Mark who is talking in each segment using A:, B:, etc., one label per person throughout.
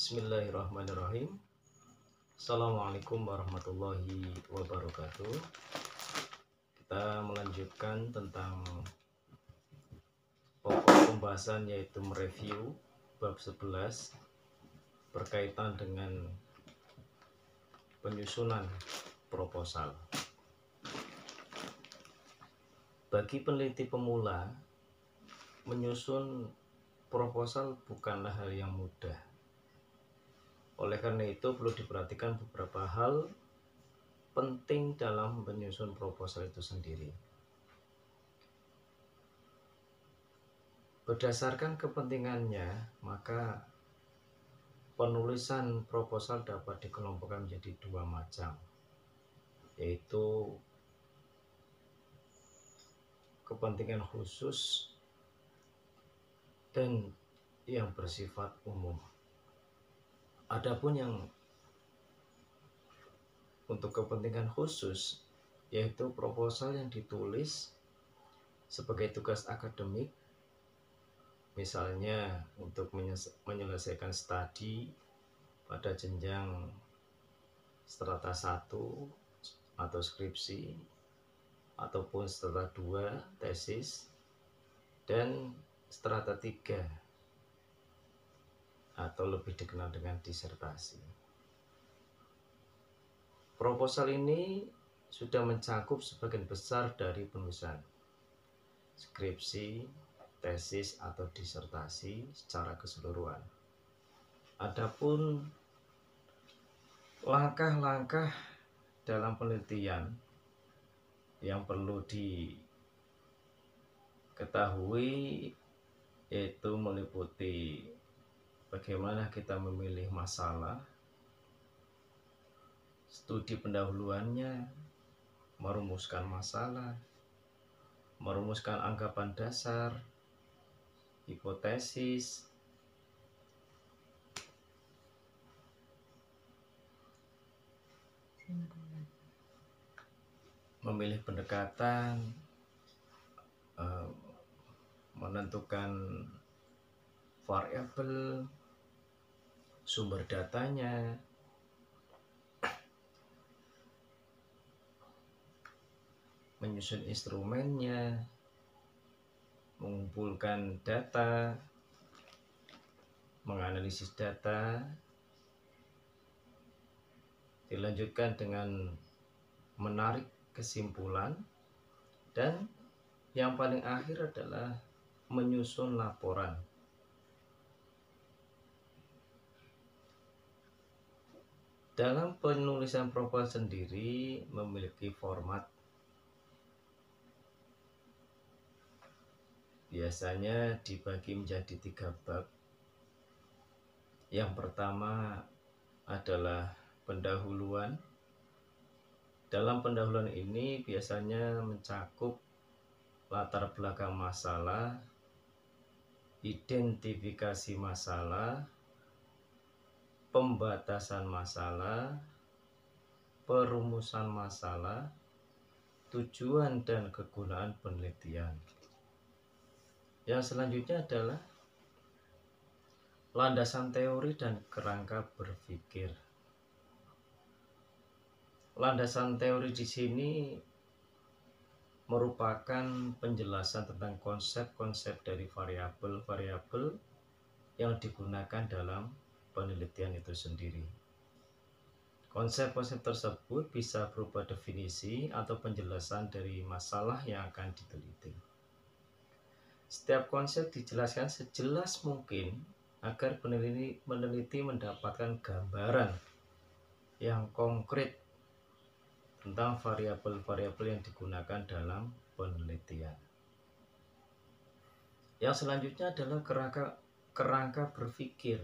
A: Bismillahirrahmanirrahim. Assalamualaikum warahmatullahi wabarakatuh. Kita melanjutkan tentang pokok pembahasan, yaitu mereview bab 11 berkaitan dengan penyusunan proposal. Bagi peneliti pemula, menyusun proposal bukanlah hal yang mudah. Oleh karena itu perlu diperhatikan beberapa hal penting dalam menyusun proposal itu sendiri. Berdasarkan kepentingannya, maka penulisan proposal dapat dikelompokkan menjadi dua macam, yaitu kepentingan khusus dan yang bersifat umum. Adapun yang untuk kepentingan khusus, yaitu proposal yang ditulis sebagai tugas akademik, misalnya untuk menyelesaikan studi pada jenjang strata 1 atau skripsi, ataupun strata 2 tesis, dan strata 3 atau lebih dikenal dengan disertasi. Proposal ini sudah mencakup sebagian besar dari penulisan skripsi, tesis, atau disertasi secara keseluruhan. Adapun langkah-langkah dalam penelitian yang perlu diketahui yaitu meliputi bagaimana kita memilih masalah, studi pendahuluannya, merumuskan masalah, merumuskan anggapan dasar, hipotesis, memilih pendekatan, menentukan variabel, sumber datanya, menyusun instrumennya, mengumpulkan data, menganalisis data, dilanjutkan dengan menarik kesimpulan, dan yang paling akhir adalah menyusun laporan. Dalam penulisan proposal sendiri memiliki format. Biasanya dibagi menjadi 3 bab. Yang pertama adalah pendahuluan. Dalam pendahuluan ini biasanya mencakup latar belakang masalah, identifikasi masalah, pembatasan masalah, perumusan masalah, tujuan dan kegunaan penelitian. Yang selanjutnya adalah landasan teori dan kerangka berpikir. Landasan teori di sini merupakan penjelasan tentang konsep-konsep dari variabel-variabel yang digunakan dalam penelitian itu sendiri. Konsep-konsep tersebut bisa berupa definisi atau penjelasan dari masalah yang akan diteliti. Setiap konsep dijelaskan sejelas mungkin agar peneliti mendapatkan gambaran yang konkret tentang variabel-variabel yang digunakan dalam penelitian. Yang selanjutnya adalah kerangka berpikir.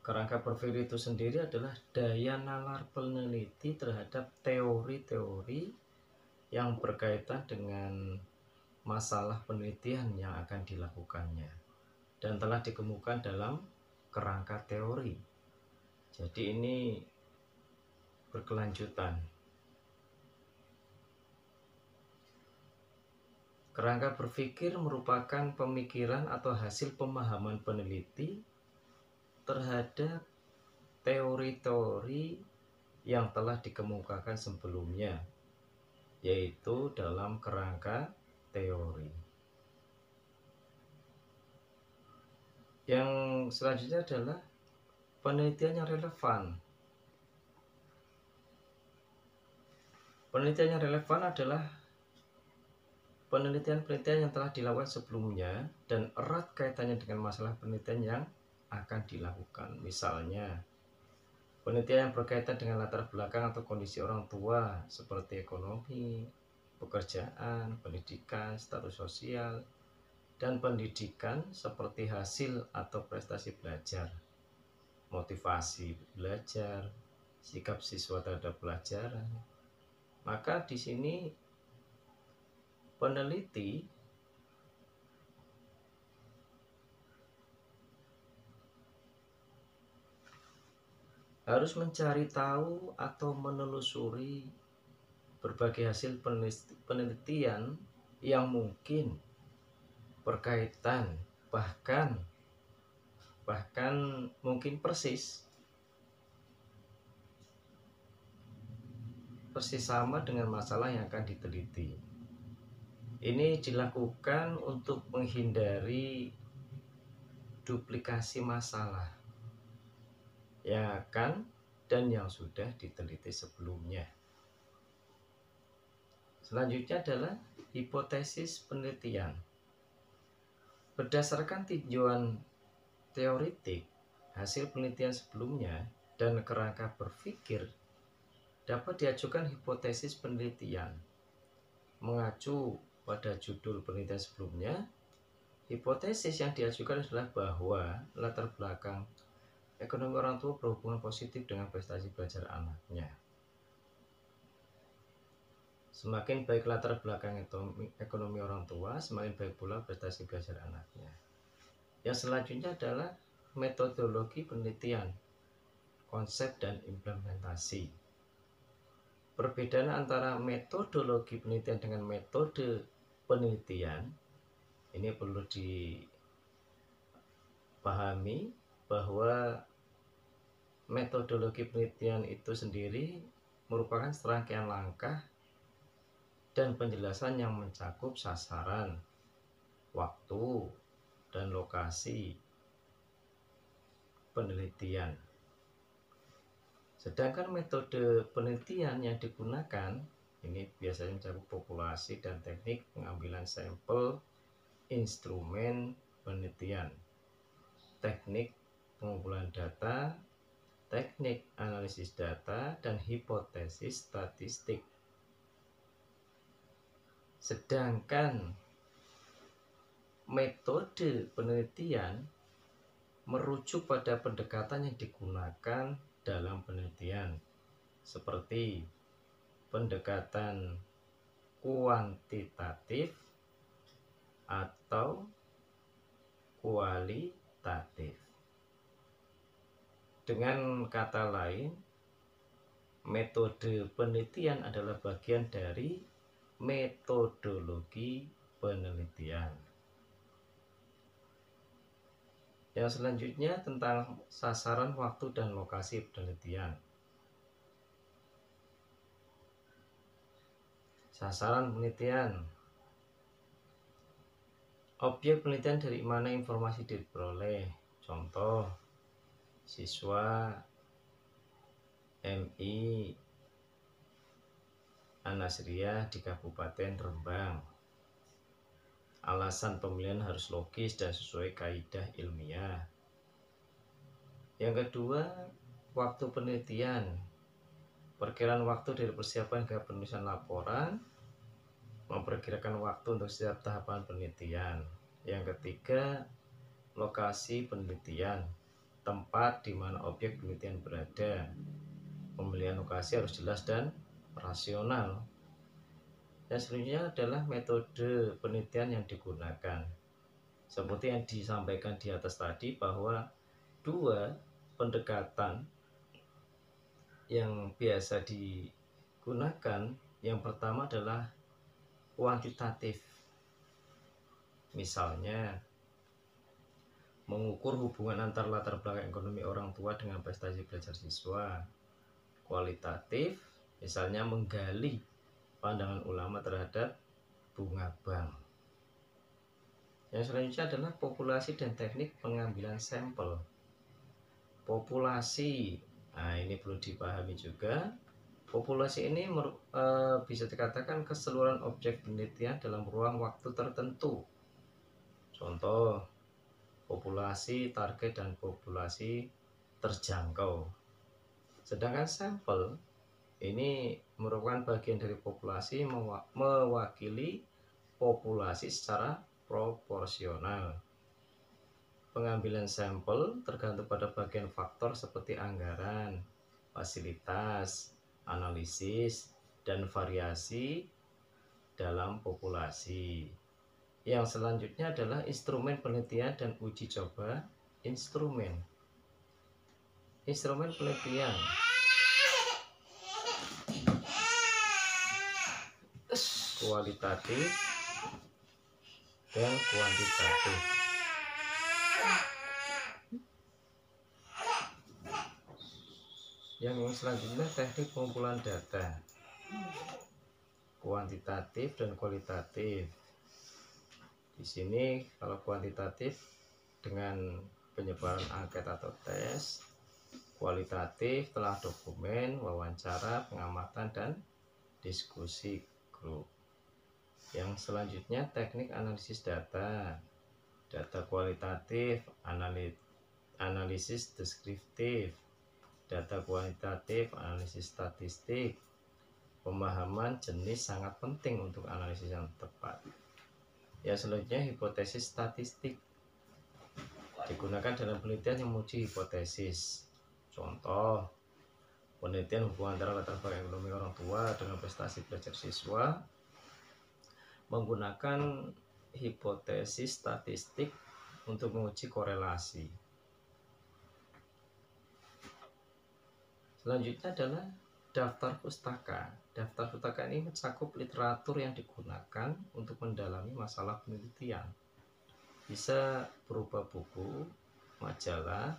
A: Kerangka berpikir itu sendiri adalah daya nalar peneliti terhadap teori-teori yang berkaitan dengan masalah penelitian yang akan dilakukannya dan telah dikemukakan dalam kerangka teori. Jadi ini berkelanjutan. Kerangka berpikir merupakan pemikiran atau hasil pemahaman peneliti terhadap teori-teori yang telah dikemukakan sebelumnya, yaitu dalam kerangka teori. Yang selanjutnya adalah penelitian yang relevan. Penelitian yang relevan adalah penelitian-penelitian yang telah dilakukan sebelumnya dan erat kaitannya dengan masalah penelitian yang akan dilakukan. Misalnya, penelitian yang berkaitan dengan latar belakang atau kondisi orang tua seperti ekonomi, pekerjaan, pendidikan, status sosial, dan pendidikan seperti hasil atau prestasi belajar, motivasi belajar, sikap siswa terhadap pelajaran. Maka di sini peneliti harus mencari tahu atau menelusuri berbagai hasil penelitian yang mungkin berkaitan, bahkan mungkin persis sama dengan masalah yang akan diteliti. Ini dilakukan untuk menghindari duplikasi masalah yang akan dan yang sudah diteliti sebelumnya. Selanjutnya adalah hipotesis penelitian. Berdasarkan tinjauan teoritik, hasil penelitian sebelumnya dan kerangka berpikir, dapat diajukan hipotesis penelitian. Mengacu pada judul penelitian sebelumnya, hipotesis yang diajukan adalah bahwa latar belakang ekonomi orang tua berhubungan positif dengan prestasi belajar anaknya. Semakin baik latar belakang ekonomi orang tua, semakin baik pula prestasi belajar anaknya. Yang selanjutnya adalah metodologi penelitian, konsep dan implementasi. Perbedaan antara metodologi penelitian dengan metode penelitian ini perlu dipahami bahwa metodologi penelitian itu sendiri merupakan serangkaian langkah dan penjelasan yang mencakup sasaran, waktu, dan lokasi penelitian. Sedangkan metode penelitian yang digunakan ini biasanya mencakup populasi dan teknik pengambilan sampel, instrumen penelitian, teknik pengumpulan data, teknik analisis data, dan hipotesis statistik. Sedangkan metode penelitian merujuk pada pendekatan yang digunakan dalam penelitian, seperti pendekatan kuantitatif atau kualitatif. Dengan kata lain, metode penelitian adalah bagian dari metodologi penelitian. Yang selanjutnya tentang sasaran, waktu, dan lokasi penelitian. Sasaran penelitian. Objek penelitian dari mana informasi diperoleh. Contoh, siswa MI Anasriah di Kabupaten Rembang. Alasan pemilihan harus logis dan sesuai kaidah ilmiah. Yang kedua, waktu penelitian. Perkiraan waktu dari persiapan hingga penulisan laporan, memperkirakan waktu untuk setiap tahapan penelitian. Yang ketiga, lokasi penelitian, tempat di mana objek penelitian berada. Pemilihan lokasi harus jelas dan rasional. Dan selanjutnya adalah metode penelitian yang digunakan. Seperti yang disampaikan di atas tadi, bahwa dua pendekatan yang biasa digunakan, yang pertama adalah kuantitatif. Misalnya, mengukur hubungan antar latar belakang ekonomi orang tua dengan prestasi belajar siswa. Kualitatif, misalnya menggali pandangan ulama terhadap bunga bank. Yang selanjutnya adalah populasi dan teknik pengambilan sampel. Populasi, nah ini perlu dipahami juga. Populasi ini bisa dikatakan keseluruhan objek penelitian dalam ruang waktu tertentu. Contoh, populasi target dan populasi terjangkau. Sedangkan sampel ini merupakan bagian dari populasi, mewakili populasi secara proporsional. Pengambilan sampel tergantung pada bagian faktor seperti anggaran, fasilitas, analisis, dan variasi dalam populasi. Yang selanjutnya adalah instrumen penelitian dan uji coba. Instrumen penelitian kualitatif dan kuantitatif. Yang selanjutnya teknik pengumpulan data, kuantitatif dan kualitatif. Di sini kalau kuantitatif dengan penyebaran angket atau tes, kualitatif telah dokumen, wawancara, pengamatan, dan diskusi grup. Yang selanjutnya teknik analisis data, data kualitatif, analisis deskriptif, data kuantitatif, analisis statistik. Pemahaman jenis sangat penting untuk analisis yang tepat. Ya, selanjutnya hipotesis statistik digunakan dalam penelitian yang menguji hipotesis. Contoh, penelitian hubungan antara latar belakang ekonomi orang tua dengan prestasi belajar siswa menggunakan hipotesis statistik untuk menguji korelasi. Selanjutnya adalah daftar pustaka. Daftar pustaka ini mencakup literatur yang digunakan untuk mendalami masalah penelitian. Bisa berupa buku, majalah,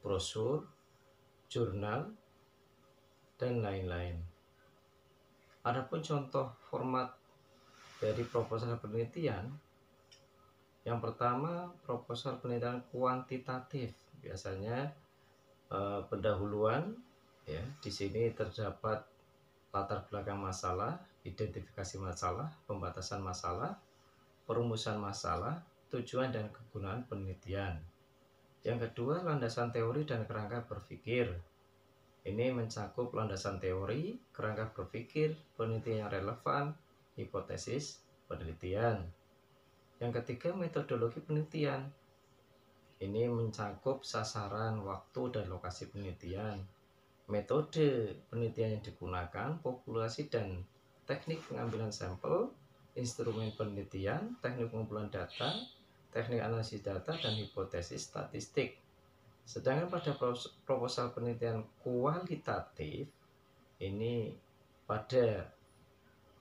A: brosur, jurnal, dan lain-lain. Adapun contoh format dari proposal penelitian, yang pertama proposal penelitian kuantitatif. Biasanya pendahuluan, ya, di sini terdapat latar belakang masalah, identifikasi masalah, pembatasan masalah, perumusan masalah, tujuan dan kegunaan penelitian. Yang kedua, landasan teori dan kerangka berpikir. Ini mencakup landasan teori, kerangka berpikir, penelitian yang relevan, hipotesis penelitian. Yang ketiga, metodologi penelitian. Ini mencakup sasaran, waktu, dan lokasi penelitian, metode penelitian yang digunakan, populasi dan teknik pengambilan sampel, instrumen penelitian, teknik pengumpulan data, teknik analisis data, dan hipotesis statistik. Sedangkan pada proposal penelitian kualitatif, ini pada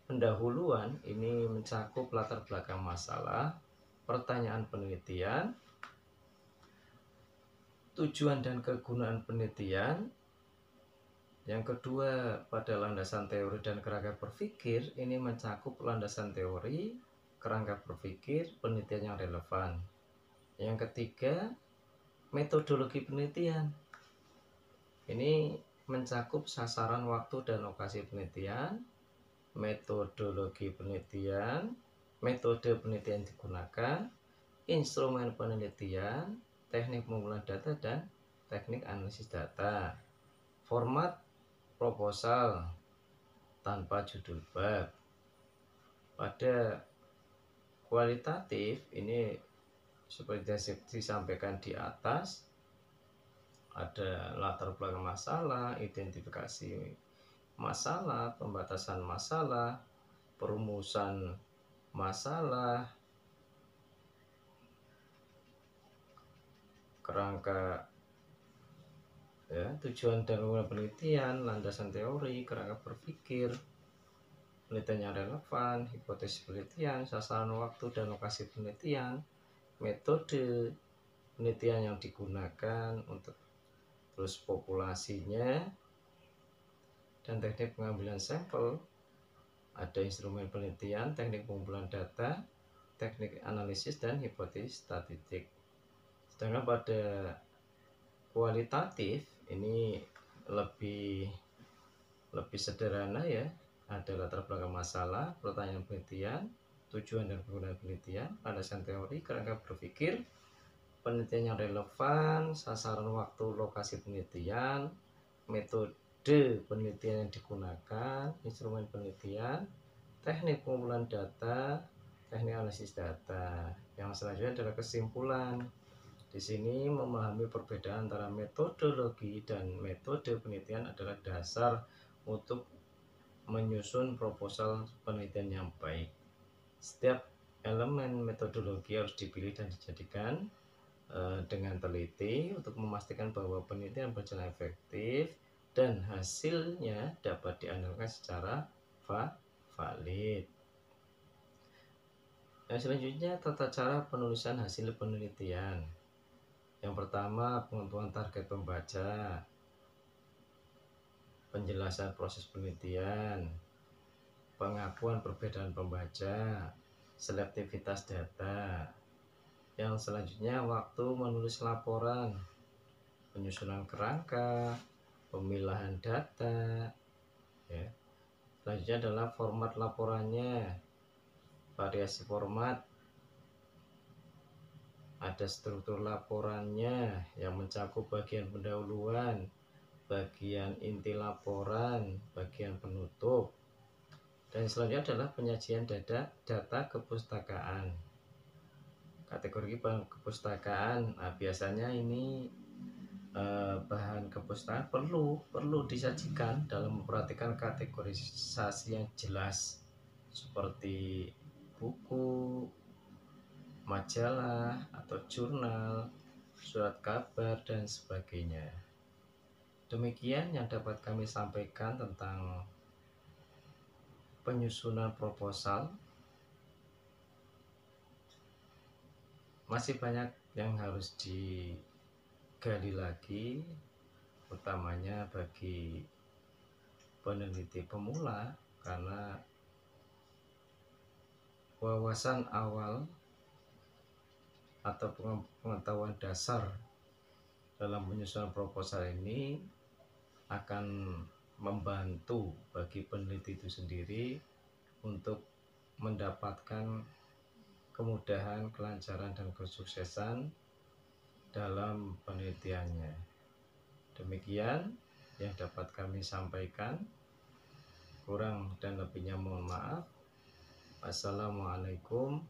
A: pendahuluan ini mencakup latar belakang masalah, pertanyaan penelitian, tujuan dan kegunaan penelitian. Yang kedua, pada landasan teori dan kerangka berpikir, ini mencakup landasan teori, kerangka berpikir, penelitian yang relevan. Yang ketiga, metodologi penelitian. Ini mencakup sasaran, waktu, dan lokasi penelitian, metodologi penelitian, metode penelitian digunakan, instrumen penelitian, teknik pengumpulan data, dan teknik analisis data. Format proposal tanpa judul bab. Pada kualitatif ini seperti disampaikan di atas, ada latar belakang masalah, identifikasi masalah, pembatasan masalah, perumusan masalah, kerangka, ya, tujuan dan penelitian, landasan teori, kerangka berpikir, penelitian yang relevan, hipotesis penelitian, sasaran, waktu, dan lokasi penelitian, metode, penelitian yang digunakan, untuk terus populasinya, dan teknik pengambilan sampel. Ada instrumen penelitian, teknik pengumpulan data, teknik analisis, dan hipotesis statistik. Sedangkan pada kualitatif ini lebih sederhana ya. Ada latar belakang masalah, pertanyaan penelitian, tujuan dan penggunaan penelitian, landasan teori, kerangka berpikir, penelitian yang relevan, sasaran waktu lokasi penelitian, metode penelitian yang digunakan, instrumen penelitian, teknik pengumpulan data, teknik analisis data. Yang selanjutnya adalah kesimpulan. Di sini memahami perbedaan antara metodologi dan metode penelitian adalah dasar untuk menyusun proposal penelitian yang baik. Setiap elemen metodologi harus dipilih dan dijadikan dengan teliti untuk memastikan bahwa penelitian berjalan efektif dan hasilnya dapat dianalisis secara valid. Yang selanjutnya, tata cara penulisan hasil penelitian. Yang pertama, penentuan target pembaca, penjelasan proses penelitian, pengakuan perbedaan pembaca, selektivitas data. Yang selanjutnya, waktu menulis laporan, penyusunan kerangka, pemilahan data ya. Selanjutnya adalah format laporannya, variasi format, ada struktur laporannya yang mencakup bagian pendahuluan, bagian inti laporan, bagian penutup. Dan selanjutnya adalah penyajian data kepustakaan. Kategori bahan kepustakaan, biasanya ini bahan kepustakaan perlu disajikan dalam memperhatikan kategorisasi yang jelas, seperti buku, majalah atau jurnal, surat kabar, dan sebagainya. Demikian yang dapat kami sampaikan tentang penyusunan proposal. Masih banyak yang harus digali lagi, utamanya bagi peneliti pemula, karena wawasan awal atau pengetahuan dasar dalam penyusunan proposal ini akan membantu bagi peneliti itu sendiri untuk mendapatkan kemudahan, kelancaran, dan kesuksesan dalam penelitiannya. Demikian yang dapat kami sampaikan. Kurang dan lebihnya mohon maaf. Assalamualaikum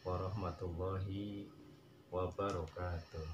A: warahmatullahi wabarakatuh.